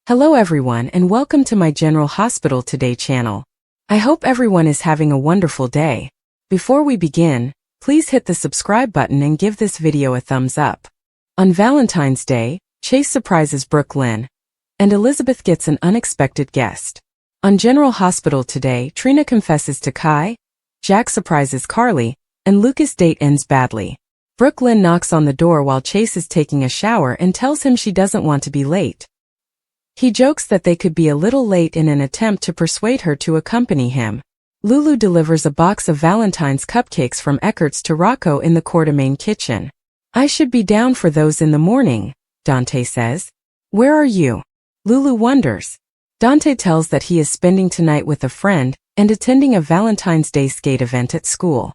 Hello everyone and welcome to my General Hospital Today channel. I hope everyone is having a wonderful day. Before we begin, please hit the subscribe button and give this video a thumbs up. On Valentine's Day, Chase surprises Brooklyn, and Elizabeth gets an unexpected guest. On General Hospital Today, Trina confesses to Kai, Jack surprises Carly, and Lucas' date ends badly. Brooklyn knocks on the door while Chase is taking a shower and tells him she doesn't want to be late. He jokes that they could be a little late in an attempt to persuade her to accompany him. Lulu delivers a box of Valentine's cupcakes from Eckert's to Rocco in the Quartermain kitchen. I should be down for those in the morning, Dante says. Where are you? Lulu wonders. Dante tells that he is spending tonight with a friend and attending a Valentine's Day skate event at school.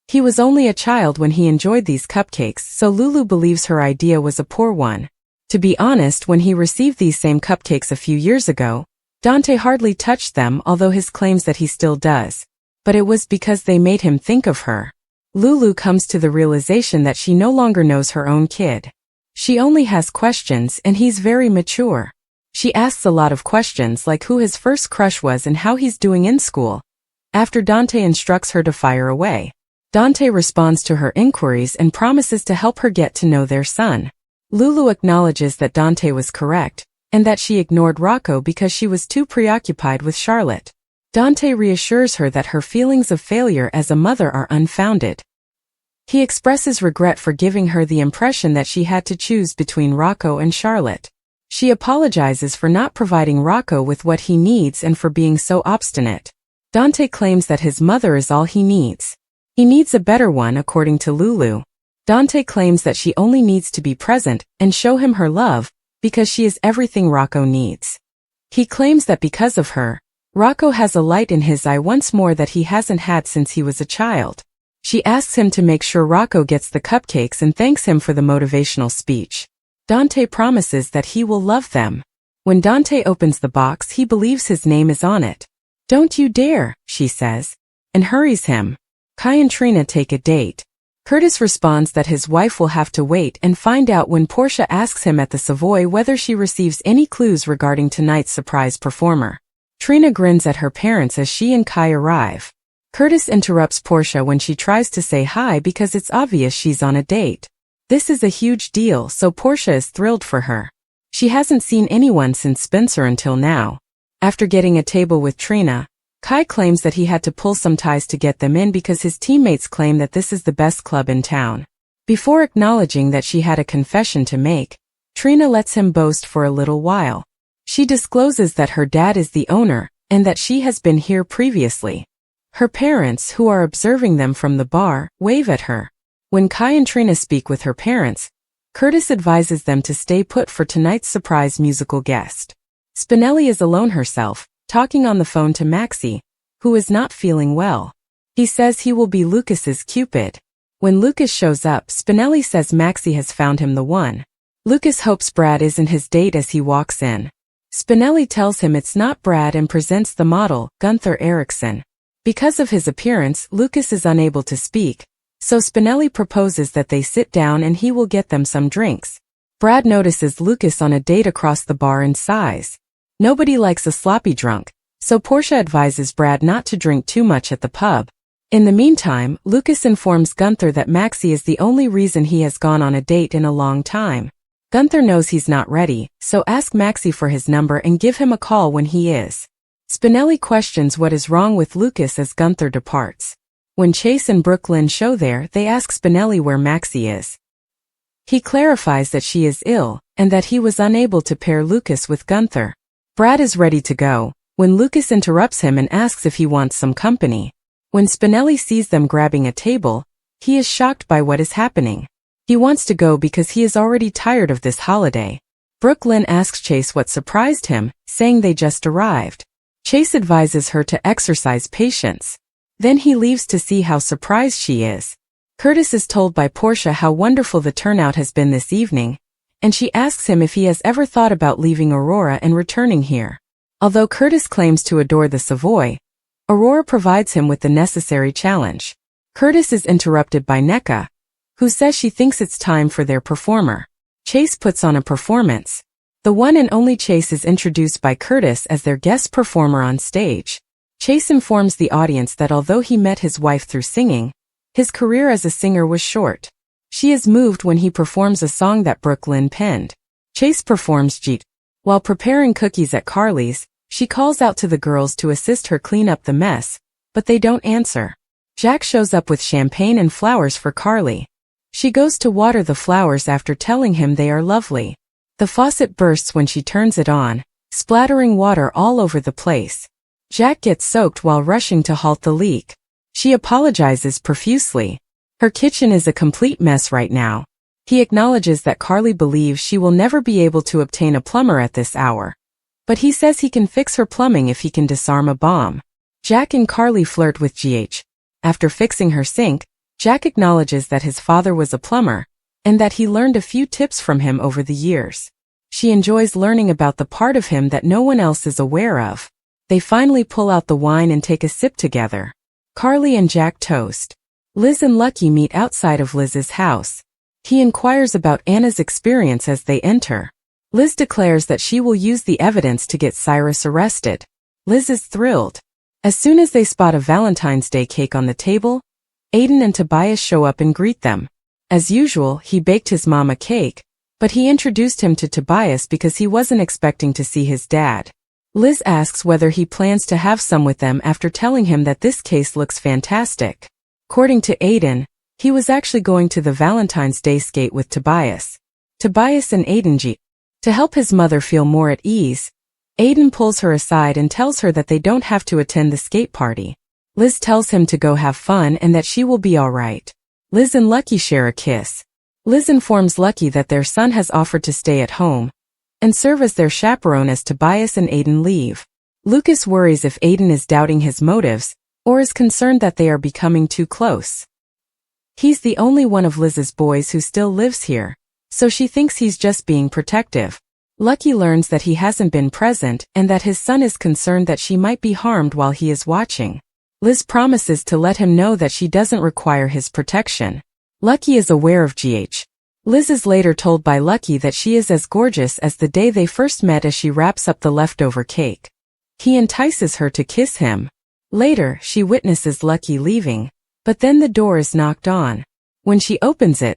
He was only a child when he enjoyed these cupcakes, so Lulu believes her idea was a poor one. To be honest, when he received these same cupcakes a few years ago, Dante hardly touched them, although his claims that he still does. But it was because they made him think of her. Lulu comes to the realization that she no longer knows her own kid. She only has questions and he's very mature. She asks a lot of questions like who his first crush was and how he's doing in school. After Dante instructs her to fire away, Dante responds to her inquiries and promises to help her get to know their son. Lulu acknowledges that Dante was correct, and that she ignored Rocco because she was too preoccupied with Charlotte. Dante reassures her that her feelings of failure as a mother are unfounded. He expresses regret for giving her the impression that she had to choose between Rocco and Charlotte. She apologizes for not providing Rocco with what he needs and for being so obstinate. Dante claims that his mother is all he needs. He needs a better one, according to Lulu. Dante claims that she only needs to be present and show him her love, because she is everything Rocco needs. He claims that because of her, Rocco has a light in his eye once more that he hasn't had since he was a child. She asks him to make sure Rocco gets the cupcakes and thanks him for the motivational speech. Dante promises that he will love them. When Dante opens the box, he believes his name is on it. Don't you dare, she says, and hurries him. Kai and Trina take a date. Curtis responds that his wife will have to wait and find out when Portia asks him at the Savoy whether she receives any clues regarding tonight's surprise performer. Trina grins at her parents as she and Kai arrive. Curtis interrupts Portia when she tries to say hi because it's obvious she's on a date. This is a huge deal, so Portia is thrilled for her. She hasn't seen anyone since Spencer until now. After getting a table with Trina, Kai claims that he had to pull some ties to get them in because his teammates claim that this is the best club in town. Before acknowledging that she had a confession to make, Trina lets him boast for a little while. She discloses that her dad is the owner and that she has been here previously. Her parents, who are observing them from the bar, wave at her. When Kai and Trina speak with her parents, Curtis advises them to stay put for tonight's surprise musical guest. Spinelli is alone herself, talking on the phone to Maxie, who is not feeling well. He says he will be Lucas's Cupid. When Lucas shows up, Spinelli says Maxie has found him the one. Lucas hopes Brad isn't his date as he walks in. Spinelli tells him it's not Brad and presents the model, Gunther Eriksson. Because of his appearance, Lucas is unable to speak, so Spinelli proposes that they sit down and he will get them some drinks. Brad notices Lucas on a date across the bar and sighs. Nobody likes a sloppy drunk, so Portia advises Brad not to drink too much at the pub. In the meantime, Lucas informs Gunther that Maxie is the only reason he has gone on a date in a long time. Gunther knows he's not ready, so ask Maxie for his number and give him a call when he is. Spinelli questions what is wrong with Lucas as Gunther departs. When Chase and Brooklyn show there, they ask Spinelli where Maxie is. He clarifies that she is ill, and that he was unable to pair Lucas with Gunther. Brad is ready to go, when Lucas interrupts him and asks if he wants some company. When Spinelli sees them grabbing a table, he is shocked by what is happening. He wants to go because he is already tired of this holiday. Brooklyn asks Chase what surprised him, saying they just arrived. Chase advises her to exercise patience. Then he leaves to see how surprised she is. Curtis is told by Portia how wonderful the turnout has been this evening, and she asks him if he has ever thought about leaving Aurora and returning here. Although Curtis claims to adore the Savoy, Aurora provides him with the necessary challenge. Curtis is interrupted by Nneka, who says she thinks it's time for their performer. Chase puts on a performance. The one and only Chase is introduced by Curtis as their guest performer on stage. Chase informs the audience that although he met his wife through singing, his career as a singer was short. She is moved when he performs a song that Brooklyn penned. Chase performs Jeet. While preparing cookies at Carly's, she calls out to the girls to assist her clean up the mess, but they don't answer. Jack shows up with champagne and flowers for Carly. She goes to water the flowers after telling him they are lovely. The faucet bursts when she turns it on, splattering water all over the place. Jack gets soaked while rushing to halt the leak. She apologizes profusely. Her kitchen is a complete mess right now. He acknowledges that Carly believes she will never be able to obtain a plumber at this hour. But he says he can fix her plumbing if he can disarm a bomb. Jack and Carly flirt with GH. After fixing her sink, Jack acknowledges that his father was a plumber, and that he learned a few tips from him over the years. She enjoys learning about the part of him that no one else is aware of. They finally pull out the wine and take a sip together. Carly and Jack toast. Liz and Lucky meet outside of Liz's house. He inquires about Anna's experience as they enter. Liz declares that she will use the evidence to get Cyrus arrested. Liz is thrilled. As soon as they spot a Valentine's Day cake on the table, Aiden and Tobias show up and greet them. As usual, he baked his mom a cake, but he introduced him to Tobias because he wasn't expecting to see his dad. Liz asks whether he plans to have some with them after telling him that this case looks fantastic. According to Aiden, he was actually going to the Valentine's Day skate with Tobias. Tobias and Aiden G. To help his mother feel more at ease, Aiden pulls her aside and tells her that they don't have to attend the skate party. Liz tells him to go have fun and that she will be alright. Liz and Lucky share a kiss. Liz informs Lucky that their son has offered to stay at home and serve as their chaperone as Tobias and Aiden leave. Lucas worries if Aiden is doubting his motives or is concerned that they are becoming too close. He's the only one of Liz's boys who still lives here, so she thinks he's just being protective. Lucky learns that he hasn't been present and that his son is concerned that she might be harmed while he is watching. Liz promises to let him know that she doesn't require his protection. Lucky is aware of GH. Liz is later told by Lucky that she is as gorgeous as the day they first met as she wraps up the leftover cake. He entices her to kiss him. Later, she witnesses Lucky leaving, but then the door is knocked on. When she opens it,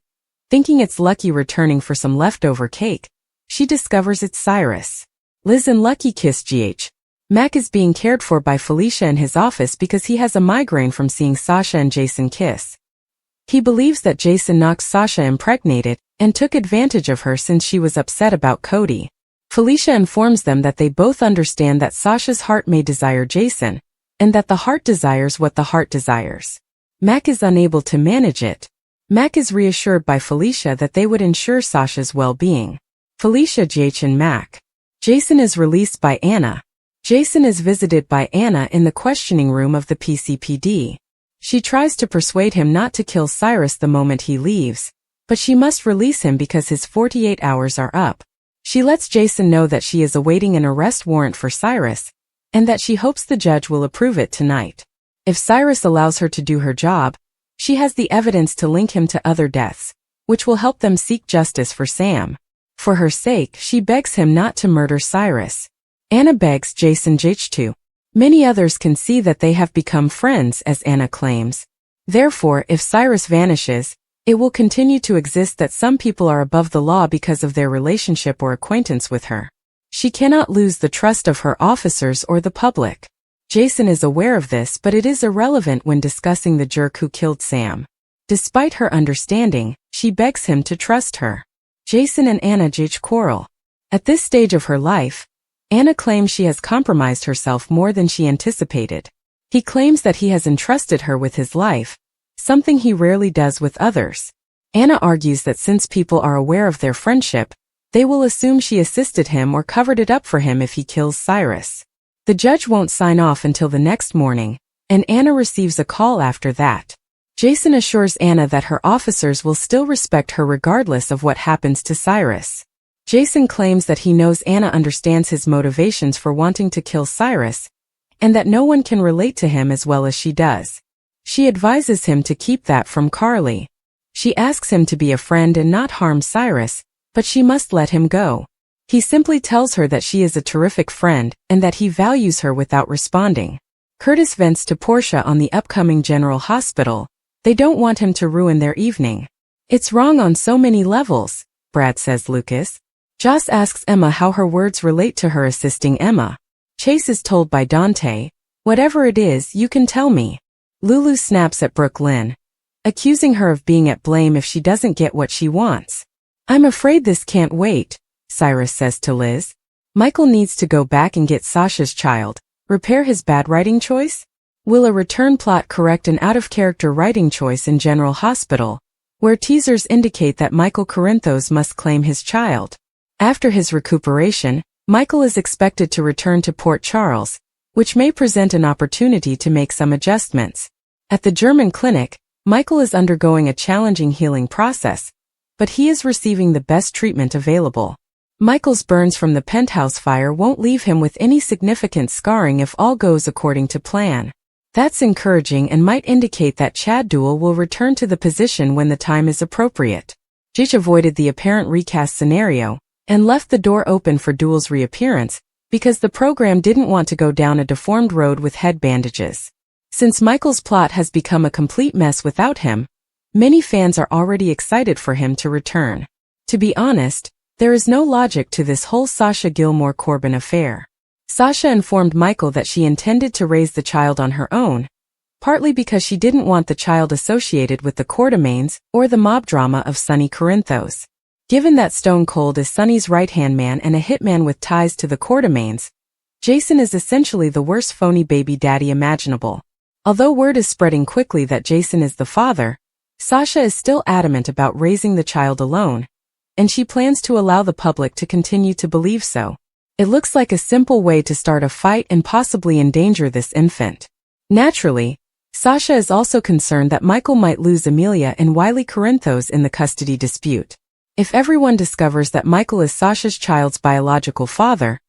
thinking it's Lucky returning for some leftover cake, she discovers it's Cyrus. Liz and Lucky kiss GH. Mac is being cared for by Felicia in his office because he has a migraine from seeing Sasha and Jason kiss. He believes that Jason knocked Sasha impregnated and took advantage of her since she was upset about Cody. Felicia informs them that they both understand that Sasha's heart may desire Jason, and that the heart desires what the heart desires. Mac is unable to manage it. Mac is reassured by Felicia that they would ensure Sasha's well-being. Felicia, GH and Mac. Jason is released by Anna. Jason is visited by Anna in the questioning room of the PCPD. She tries to persuade him not to kill Cyrus the moment he leaves, but she must release him because his 48 hours are up. She lets Jason know that she is awaiting an arrest warrant for Cyrus, and that she hopes the judge will approve it tonight. If Cyrus allows her to do her job, she has the evidence to link him to other deaths, which will help them seek justice for Sam. For her sake, she begs him not to murder Cyrus. Anna begs Jason to. Many others can see that they have become friends, as Anna claims. Therefore, if Cyrus vanishes, it will continue to exist that some people are above the law because of their relationship or acquaintance with her. She cannot lose the trust of her officers or the public. Jason is aware of this, but it is irrelevant when discussing the jerk who killed Sam. Despite her understanding, she begs him to trust her. Jason and Anna quarrel. At this stage of her life, Anna claims she has compromised herself more than she anticipated. He claims that he has entrusted her with his life, something he rarely does with others. Anna argues that since people are aware of their friendship, they will assume she assisted him or covered it up for him if he kills Cyrus. The judge won't sign off until the next morning, and Anna receives a call after that. Jason assures Anna that her officers will still respect her regardless of what happens to Cyrus. Jason claims that he knows Anna understands his motivations for wanting to kill Cyrus, and that no one can relate to him as well as she does. She advises him to keep that from Carly. She asks him to be a friend and not harm Cyrus, but she must let him go. He simply tells her that she is a terrific friend and that he values her without responding. Curtis vents to Portia on the upcoming General Hospital. They don't want him to ruin their evening. It's wrong on so many levels, Brad says Lucas. Joss asks Emma how her words relate to her assisting Emma. Chase is told by Dante, "Whatever it is, you can tell me." Lulu snaps at Brooklyn, accusing her of being at blame if she doesn't get what she wants. "I'm afraid this can't wait," Cyrus says to Liz. Michael needs to go back and get Sasha's child. Repair his bad writing choice? Will a return plot correct an out-of-character writing choice in General Hospital, where teasers indicate that Michael Corinthos must claim his child? After his recuperation, Michael is expected to return to Port Charles, which may present an opportunity to make some adjustments. At the German clinic, Michael is undergoing a challenging healing process, but he is receiving the best treatment available. Michael's burns from the penthouse fire won't leave him with any significant scarring if all goes according to plan. That's encouraging and might indicate that Chad Duell will return to the position when the time is appropriate. Jitch avoided the apparent recast scenario and left the door open for Duell's reappearance because the program didn't want to go down a deformed road with head bandages. Since Michael's plot has become a complete mess without him, many fans are already excited for him to return. To be honest, there is no logic to this whole Sasha Gilmore-Corbin affair. Sasha informed Michael that she intended to raise the child on her own, partly because she didn't want the child associated with the Quartermaines or the mob drama of Sonny Corinthos. Given that Stone Cold is Sonny's right-hand man and a hitman with ties to the Quartermaines, Jason is essentially the worst phony baby daddy imaginable. Although word is spreading quickly that Jason is the father, Sasha is still adamant about raising the child alone, and she plans to allow the public to continue to believe so. It looks like a simple way to start a fight and possibly endanger this infant. Naturally, Sasha is also concerned that Michael might lose Amelia and Wiley Corinthos in the custody dispute. If everyone discovers that Michael is Sasha's child's biological father,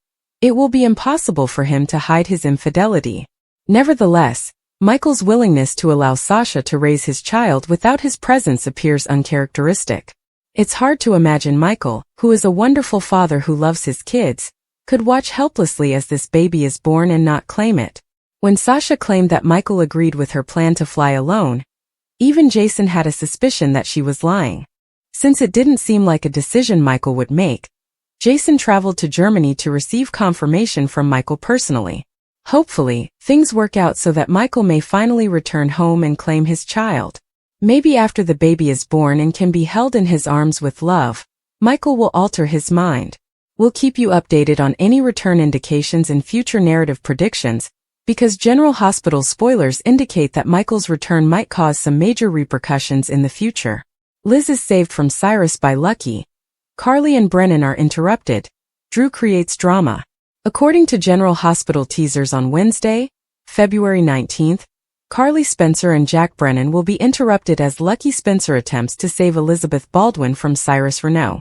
it will be impossible for him to hide his infidelity. Nevertheless, Michael's willingness to allow Sasha to raise his child without his presence appears uncharacteristic. It's hard to imagine Michael, who is a wonderful father who loves his kids, could watch helplessly as this baby is born and not claim it. When Sasha claimed that Michael agreed with her plan to fly alone, even Jason had a suspicion that she was lying. Since it didn't seem like a decision Michael would make, Jason traveled to Germany to receive confirmation from Michael personally. Hopefully, things work out so that Michael may finally return home and claim his child. Maybe after the baby is born and can be held in his arms with love, Michael will alter his mind. We'll keep you updated on any return indications and future narrative predictions, because General Hospital spoilers indicate that Michael's return might cause some major repercussions in the future. Liz is saved from Cyrus by Lucky. Carly and Brennan are interrupted. Drew creates drama. According to General Hospital teasers on Wednesday, February 19th, Carly Spencer and Jack Brennan will be interrupted as Lucky Spencer attempts to save Elizabeth Baldwin from Cyrus Renault.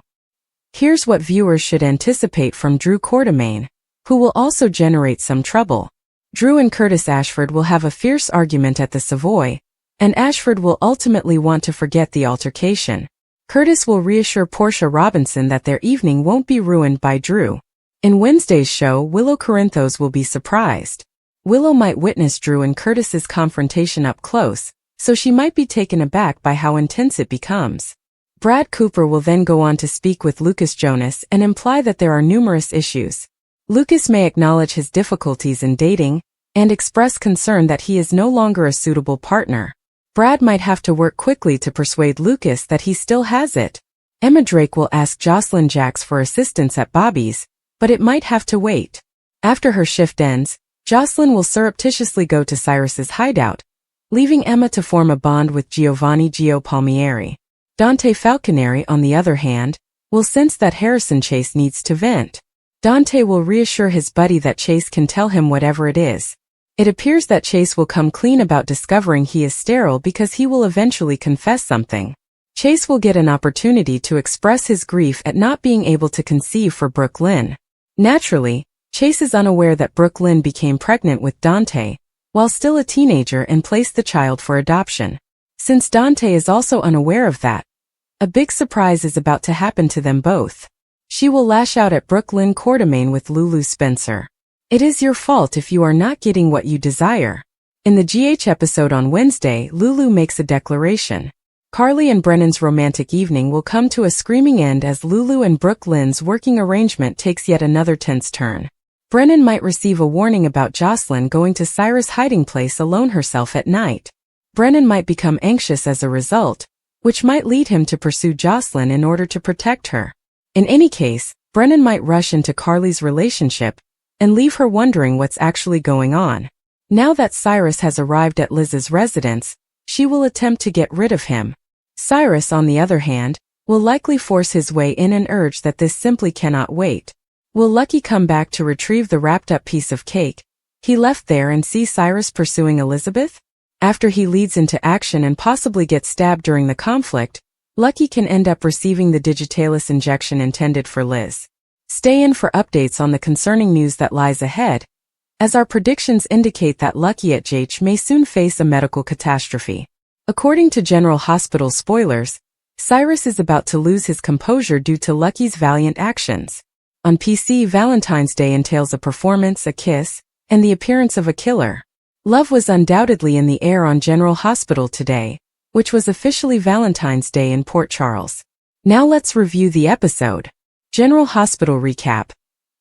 Here's what viewers should anticipate from Drew Quartermaine, who will also generate some trouble. Drew and Curtis Ashford will have a fierce argument at the Savoy, and Ashford will ultimately want to forget the altercation. Curtis will reassure Portia Robinson that their evening won't be ruined by Drew. In Wednesday's show, Willow Corinthos will be surprised. Willow might witness Drew and Curtis's confrontation up close, so she might be taken aback by how intense it becomes. Brad Cooper will then go on to speak with Lucas Jonas and imply that there are numerous issues. Lucas may acknowledge his difficulties in dating and express concern that he is no longer a suitable partner. Brad might have to work quickly to persuade Lucas that he still has it. Emma Drake will ask Jocelyn Jacks for assistance at Bobby's, but it might have to wait. After her shift ends, Jocelyn will surreptitiously go to Cyrus's hideout, leaving Emma to form a bond with Giovanni Gio Palmieri. Dante Falconeri, on the other hand, will sense that Harrison Chase needs to vent. Dante will reassure his buddy that Chase can tell him whatever it is. It appears that Chase will come clean about discovering he is sterile because he will eventually confess something. Chase will get an opportunity to express his grief at not being able to conceive for Brooklyn. Naturally, Chase is unaware that Brooklyn became pregnant with Dante while still a teenager and placed the child for adoption. Since Dante is also unaware of that, a big surprise is about to happen to them both. She will lash out at Brooklyn Quartermain with Lulu Spencer. It is your fault if you are not getting what you desire. In the GH episode on Wednesday, Lulu makes a declaration. Carly and Brennan's romantic evening will come to a screaming end as Lulu and Brooklyn's working arrangement takes yet another tense turn. Brennan might receive a warning about Jocelyn going to Cyrus' hiding place alone herself at night. Brennan might become anxious as a result, which might lead him to pursue Jocelyn in order to protect her. In any case, Brennan might rush into Carly's relationship and leave her wondering what's actually going on. Now that Cyrus has arrived at Liz's residence, she will attempt to get rid of him. Cyrus, on the other hand, will likely force his way in and urge that this simply cannot wait. Will Lucky come back to retrieve the wrapped-up piece of cake he left there and see Cyrus pursuing Elizabeth? After he leads into action and possibly gets stabbed during the conflict, Lucky can end up receiving the digitalis injection intended for Liz. Stay in for updates on the concerning news that lies ahead, as our predictions indicate that Lucky at JH may soon face a medical catastrophe. According to General Hospital spoilers, Cyrus is about to lose his composure due to Lucky's valiant actions. On PC, Valentine's Day entails a performance, a kiss, and the appearance of a killer. Love was undoubtedly in the air on General Hospital today, which was officially Valentine's Day in Port Charles. Now let's review the episode. General Hospital recap.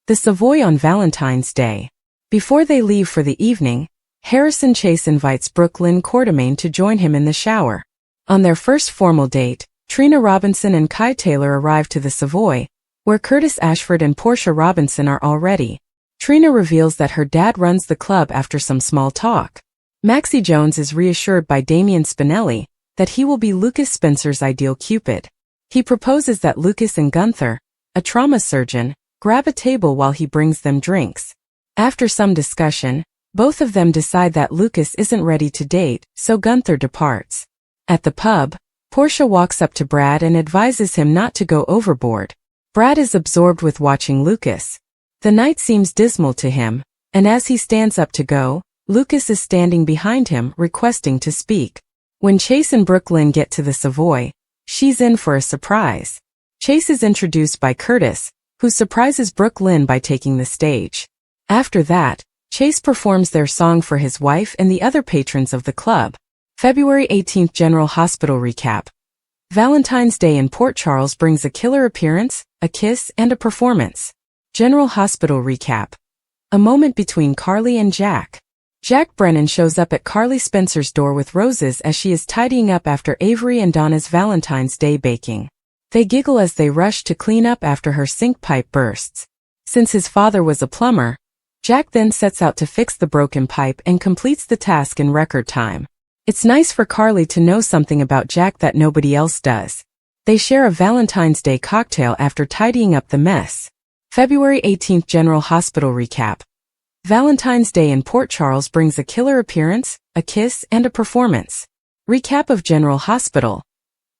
The Savoy on Valentine's Day. Before they leave for the evening, Harrison Chase invites Brooklyn Quartermain to join him in the shower. On their first formal date, Trina Robinson and Kai Taylor arrive to the Savoy, where Curtis Ashford and Portia Robinson are already. Trina reveals that her dad runs the club after some small talk. Maxie Jones is reassured by Damian Spinelli that he will be Lucas Spencer's ideal Cupid. He proposes that Lucas and Gunther, a trauma surgeon, grab a table while he brings them drinks. After some discussion, both of them decide that Lucas isn't ready to date, so Gunther departs. At the pub, Portia walks up to Brad and advises him not to go overboard. Brad is absorbed with watching Lucas. The night seems dismal to him, and as he stands up to go, Lucas is standing behind him, requesting to speak. When Chase and Brooklyn get to the Savoy, she's in for a surprise. Chase is introduced by Curtis, who surprises Brooklyn by taking the stage. After that, Chase performs their song for his wife and the other patrons of the club. February 18th General Hospital recap. Valentine's Day in Port Charles brings a killer appearance, a kiss, and a performance. General Hospital recap. A moment between Carly and Jack. Jack Brennan shows up at Carly Spencer's door with roses as she is tidying up after Avery and Donna's Valentine's Day baking. They giggle as they rush to clean up after her sink pipe bursts. Since his father was a plumber, Jack then sets out to fix the broken pipe and completes the task in record time. It's nice for Carly to know something about Jack that nobody else does. They share a Valentine's Day cocktail after tidying up the mess. February 18th General Hospital recap. Valentine's Day in Port Charles brings a killer appearance, a kiss, and a performance. Recap of General Hospital.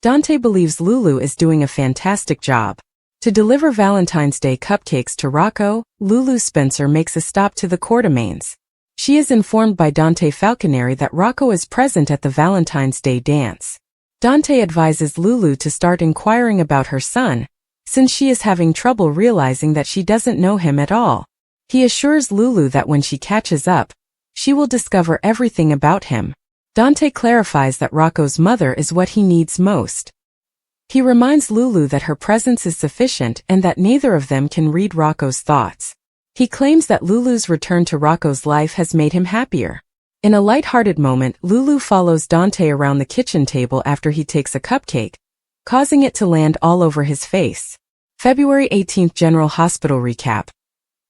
Dante believes Lulu is doing a fantastic job. To deliver Valentine's Day cupcakes to Rocco, Lulu Spencer makes a stop to the Quartermains. She is informed by Dante Falconeri that Rocco is present at the Valentine's Day dance. Dante advises Lulu to start inquiring about her son, since she is having trouble realizing that she doesn't know him at all. He assures Lulu that when she catches up, she will discover everything about him. Dante clarifies that Rocco's mother is what he needs most. He reminds Lulu that her presence is sufficient and that neither of them can read Rocco's thoughts. He claims that Lulu's return to Rocco's life has made him happier. In a light-hearted moment, Lulu follows Dante around the kitchen table after he takes a cupcake, causing it to land all over his face. February 18th General Hospital recap.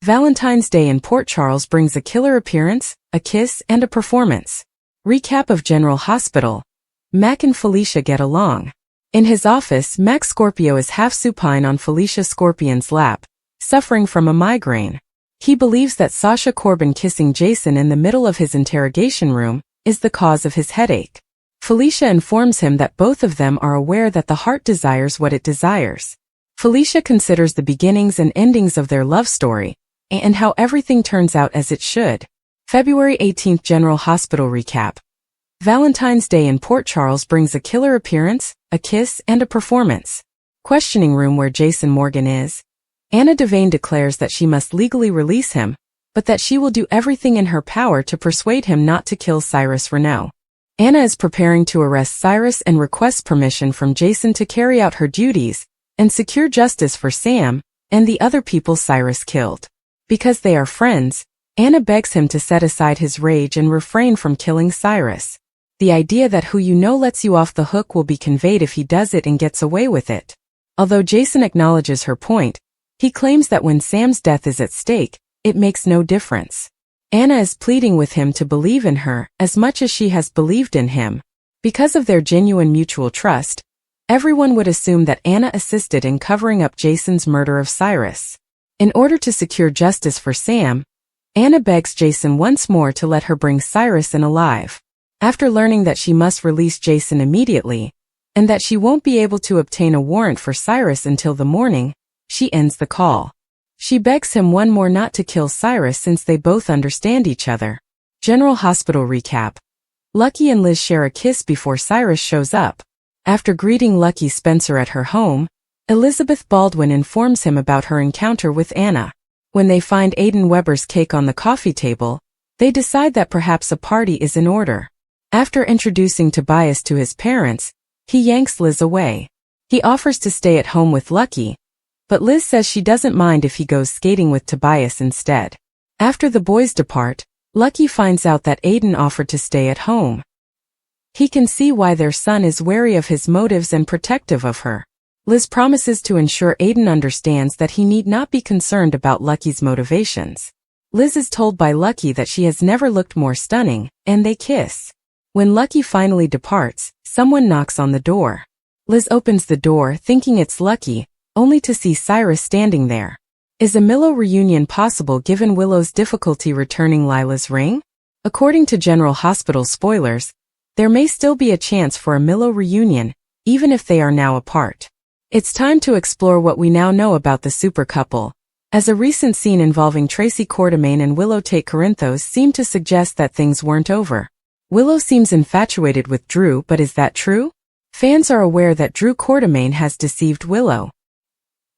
Valentine's Day in Port Charles brings a killer appearance, a kiss, and a performance. Recap of General Hospital. Mac and Felicia get along. In his office, Mac Scorpio is half supine on Felicia Scorpion's lap, suffering from a migraine. He believes that Sasha Corbin kissing Jason in the middle of his interrogation room is the cause of his headache. Felicia informs him that both of them are aware that the heart desires what it desires. Felicia considers the beginnings and endings of their love story, and how everything turns out as it should. February 18th General Hospital recap. Valentine's Day in Port Charles brings a killer appearance, a kiss, and a performance. Questioning room where Jason Morgan is. Anna Devane declares that she must legally release him, but that she will do everything in her power to persuade him not to kill Cyrus Renault. Anna is preparing to arrest Cyrus and requests permission from Jason to carry out her duties and secure justice for Sam and the other people Cyrus killed. Because they are friends, Anna begs him to set aside his rage and refrain from killing Cyrus. The idea that who you know lets you off the hook will be conveyed if he does it and gets away with it. Although Jason acknowledges her point, he claims that when Sam's death is at stake, it makes no difference. Anna is pleading with him to believe in her as much as she has believed in him. Because of their genuine mutual trust, everyone would assume that Anna assisted in covering up Jason's murder of Cyrus. In order to secure justice for Sam, Anna begs Jason once more to let her bring Cyrus in alive. After learning that she must release Jason immediately, and that she won't be able to obtain a warrant for Cyrus until the morning, she ends the call. She begs him one more not to kill Cyrus since they both understand each other. General Hospital recap. Lucky and Liz share a kiss before Cyrus shows up. After greeting Lucky Spencer at her home, Elizabeth Baldwin informs him about her encounter with Anna. When they find Aiden Weber's cake on the coffee table, they decide that perhaps a party is in order. After introducing Tobias to his parents, he yanks Liz away. He offers to stay at home with Lucky, but Liz says she doesn't mind if he goes skating with Tobias instead. After the boys depart, Lucky finds out that Aiden offered to stay at home. He can see why their son is wary of his motives and protective of her. Liz promises to ensure Aiden understands that he need not be concerned about Lucky's motivations. Liz is told by Lucky that she has never looked more stunning, and they kiss. When Lucky finally departs, someone knocks on the door. Liz opens the door thinking it's Lucky, only to see Cyrus standing there. Is a Milo reunion possible given Willow's difficulty returning Lila's ring? According to General Hospital spoilers, there may still be a chance for a Milo reunion, even if they are now apart. It's time to explore what we now know about the super couple, as a recent scene involving Tracy Quartermaine and Willow Tate Corinthos seemed to suggest that things weren't over. Willow seems infatuated with Drew, but is that true? Fans are aware that Drew Quartermaine has deceived Willow.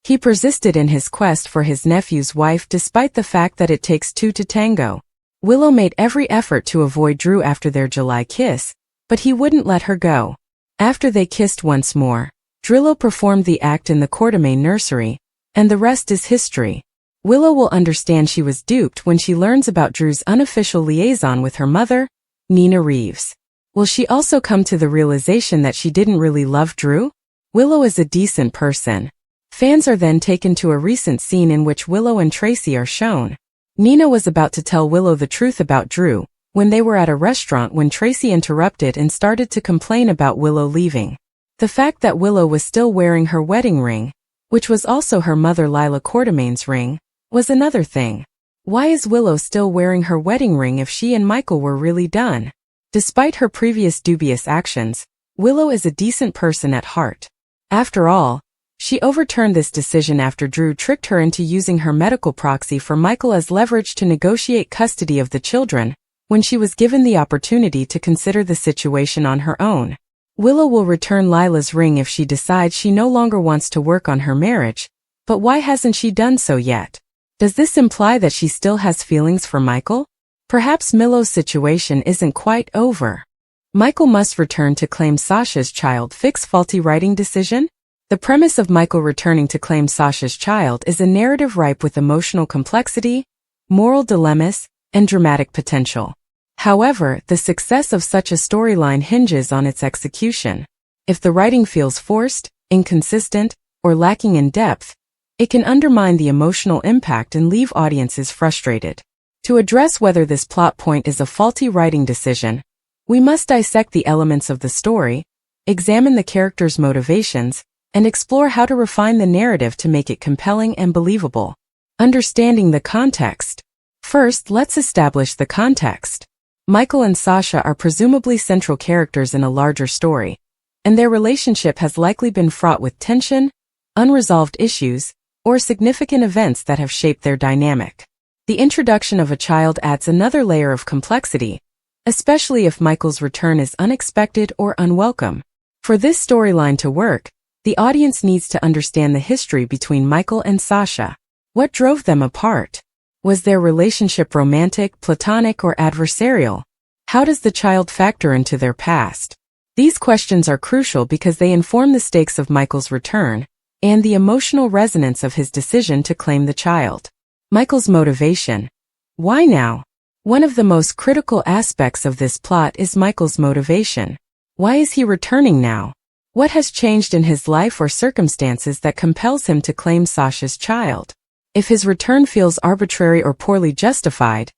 He persisted in his quest for his nephew's wife despite the fact that it takes two to tango. Willow made every effort to avoid Drew after their July kiss, but he wouldn't let her go. After they kissed once more, Drillo performed the act in the Quartermaine nursery, and the rest is history. Willow will understand she was duped when she learns about Drew's unofficial liaison with her mother, Nina Reeves. Will she also come to the realization that she didn't really love Drew? Willow is a decent person. Fans are then taken to a recent scene in which Willow and Tracy are shown. Nina was about to tell Willow the truth about Drew, when they were at a restaurant when Tracy interrupted and started to complain about Willow leaving. The fact that Willow was still wearing her wedding ring, which was also her mother Lila Quartermaine's ring, was another thing. Why is Willow still wearing her wedding ring if she and Michael were really done? Despite her previous dubious actions, Willow is a decent person at heart. After all, she overturned this decision after Drew tricked her into using her medical proxy for Michael as leverage to negotiate custody of the children, when she was given the opportunity to consider the situation on her own. Willow will return Lila's ring if she decides she no longer wants to work on her marriage, but why hasn't she done so yet? Does this imply that she still has feelings for Michael? Perhaps Milo's situation isn't quite over. Michael must return to claim Sasha's child. Fix faulty writing decision? The premise of Michael returning to claim Sasha's child is a narrative ripe with emotional complexity, moral dilemmas, and dramatic potential. However, the success of such a storyline hinges on its execution. If the writing feels forced, inconsistent, or lacking in depth, it can undermine the emotional impact and leave audiences frustrated. To address whether this plot point is a faulty writing decision, we must dissect the elements of the story, examine the characters' motivations, and explore how to refine the narrative to make it compelling and believable. Understanding the context. First, let's establish the context. Michael and Sasha are presumably central characters in a larger story, and their relationship has likely been fraught with tension, unresolved issues, or significant events that have shaped their dynamic. The introduction of a child adds another layer of complexity, especially if Michael's return is unexpected or unwelcome. For this storyline to work, the audience needs to understand the history between Michael and Sasha. What drove them apart? Was their relationship romantic, platonic, or adversarial? How does the child factor into their past? These questions are crucial because they inform the stakes of Michael's return and the emotional resonance of his decision to claim the child. Michael's motivation. Why now? One of the most critical aspects of this plot is Michael's motivation. Why is he returning now? What has changed in his life or circumstances that compels him to claim Sasha's child? If his return feels arbitrary or poorly justified,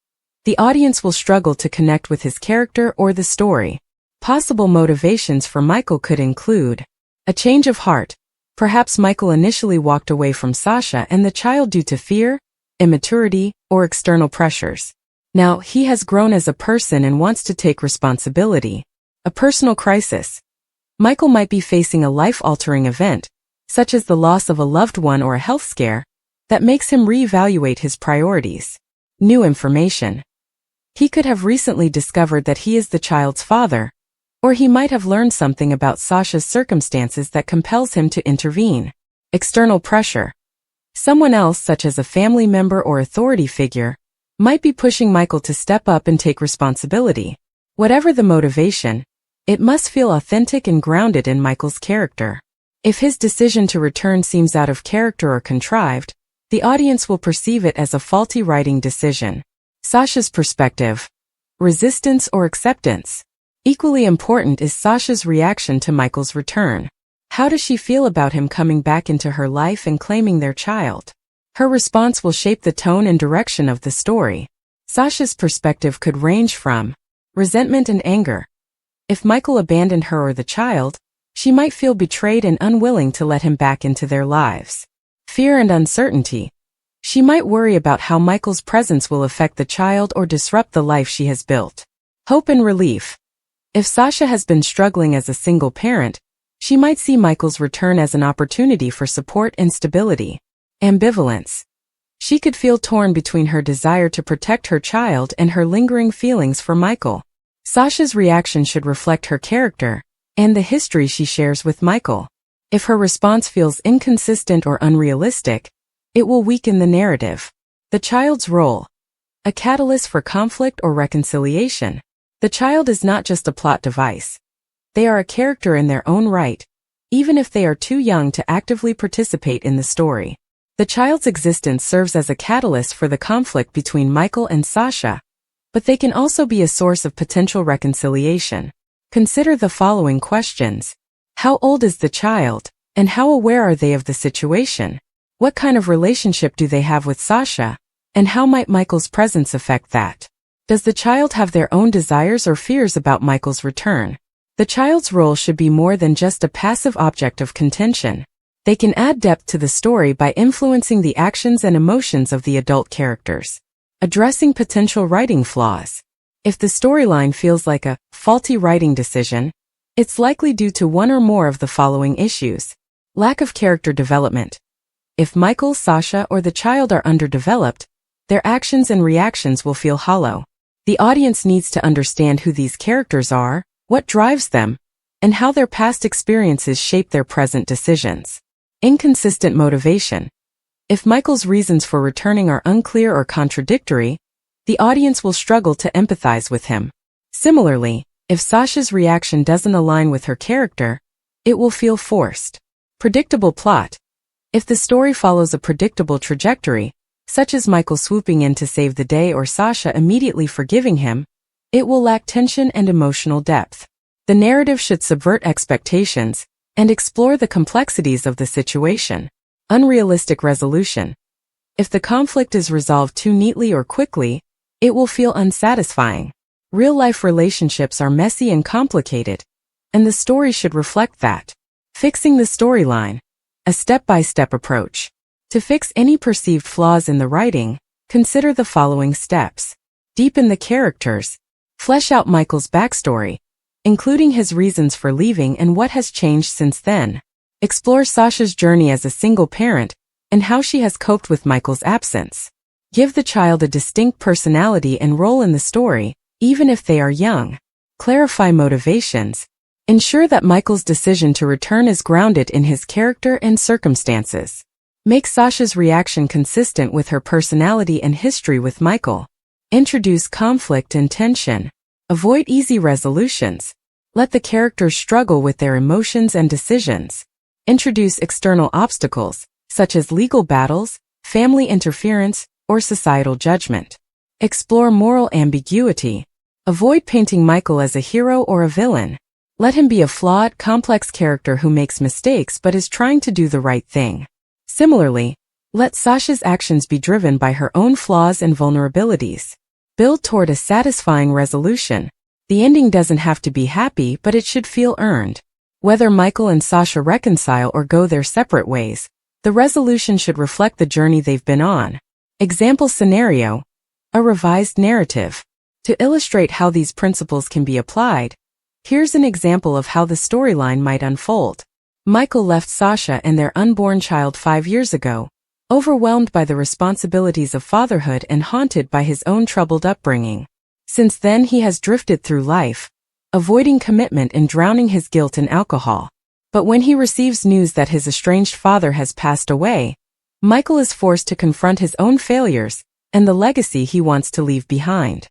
the audience will struggle to connect with his character or the story. Possible motivations for Michael could include a change of heart. Perhaps Michael initially walked away from Sasha and the child due to fear, immaturity, or external pressures. Now, he has grown as a person and wants to take responsibility. A personal crisis. Michael might be facing a life-altering event, such as the loss of a loved one or a health scare, that makes him reevaluate his priorities. New information. He could have recently discovered that he is the child's father, or he might have learned something about Sasha's circumstances that compels him to intervene. External pressure. Someone else, such as a family member or authority figure, might be pushing Michael to step up and take responsibility. Whatever the motivation, it must feel authentic and grounded in Michael's character. If his decision to return seems out of character or contrived, the audience will perceive it as a faulty writing decision. Sasha's perspective. Resistance or acceptance. Equally important is Sasha's reaction to Michael's return. How does she feel about him coming back into her life and claiming their child? Her response will shape the tone and direction of the story. Sasha's perspective could range from resentment and anger. If Michael abandoned her or the child, she might feel betrayed and unwilling to let him back into their lives. Fear and uncertainty. She might worry about how Michael's presence will affect the child or disrupt the life she has built. Hope and relief. If Sasha has been struggling as a single parent, she might see Michael's return as an opportunity for support and stability. Ambivalence. She could feel torn between her desire to protect her child and her lingering feelings for Michael. Sasha's reaction should reflect her character and the history she shares with Michael. If her response feels inconsistent or unrealistic, it will weaken the narrative. The child's role. A catalyst for conflict or reconciliation. The child is not just a plot device. They are a character in their own right, even if they are too young to actively participate in the story. The child's existence serves as a catalyst for the conflict between Michael and Sasha, but they can also be a source of potential reconciliation. Consider the following questions. How old is the child, and how aware are they of the situation? What kind of relationship do they have with Sasha, and how might Michael's presence affect that? Does the child have their own desires or fears about Michael's return? The child's role should be more than just a passive object of contention. They can add depth to the story by influencing the actions and emotions of the adult characters. Addressing potential writing flaws. If the storyline feels like a faulty writing decision, it's likely due to one or more of the following issues. Lack of character development. If Michael, Sasha, or the child are underdeveloped, their actions and reactions will feel hollow. The audience needs to understand who these characters are, what drives them, and how their past experiences shape their present decisions. Inconsistent motivation. If Michael's reasons for returning are unclear or contradictory, the audience will struggle to empathize with him. Similarly, if Sasha's reaction doesn't align with her character, it will feel forced. Predictable plot. If the story follows a predictable trajectory, such as Michael swooping in to save the day or Sasha immediately forgiving him, it will lack tension and emotional depth. The narrative should subvert expectations and explore the complexities of the situation. Unrealistic resolution. If the conflict is resolved too neatly or quickly, it will feel unsatisfying. Real-life relationships are messy and complicated, and the story should reflect that. Fixing the storyline. A step-by-step approach. To fix any perceived flaws in the writing, consider the following steps. Deepen the characters. Flesh out Michael's backstory, including his reasons for leaving and what has changed since then. Explore Sasha's journey as a single parent and how she has coped with Michael's absence. Give the child a distinct personality and role in the story, even if they are young. Clarify motivations. Ensure that Michael's decision to return is grounded in his character and circumstances. Make Sasha's reaction consistent with her personality and history with Michael. Introduce conflict and tension. Avoid easy resolutions. Let the characters struggle with their emotions and decisions. Introduce external obstacles, such as legal battles, family interference, or societal judgment. Explore moral ambiguity. Avoid painting Michael as a hero or a villain. Let him be a flawed, complex character who makes mistakes but is trying to do the right thing. Similarly, let Sasha's actions be driven by her own flaws and vulnerabilities. Build toward a satisfying resolution. The ending doesn't have to be happy, but it should feel earned. Whether Michael and Sasha reconcile or go their separate ways, the resolution should reflect the journey they've been on. Example scenario: a revised narrative. To illustrate how these principles can be applied, here's an example of how the storyline might unfold. Michael left Sasha and their unborn child 5 years ago, overwhelmed by the responsibilities of fatherhood and haunted by his own troubled upbringing. Since then he has drifted through life, avoiding commitment and drowning his guilt in alcohol. But when he receives news that his estranged father has passed away, Michael is forced to confront his own failures and the legacy he wants to leave behind.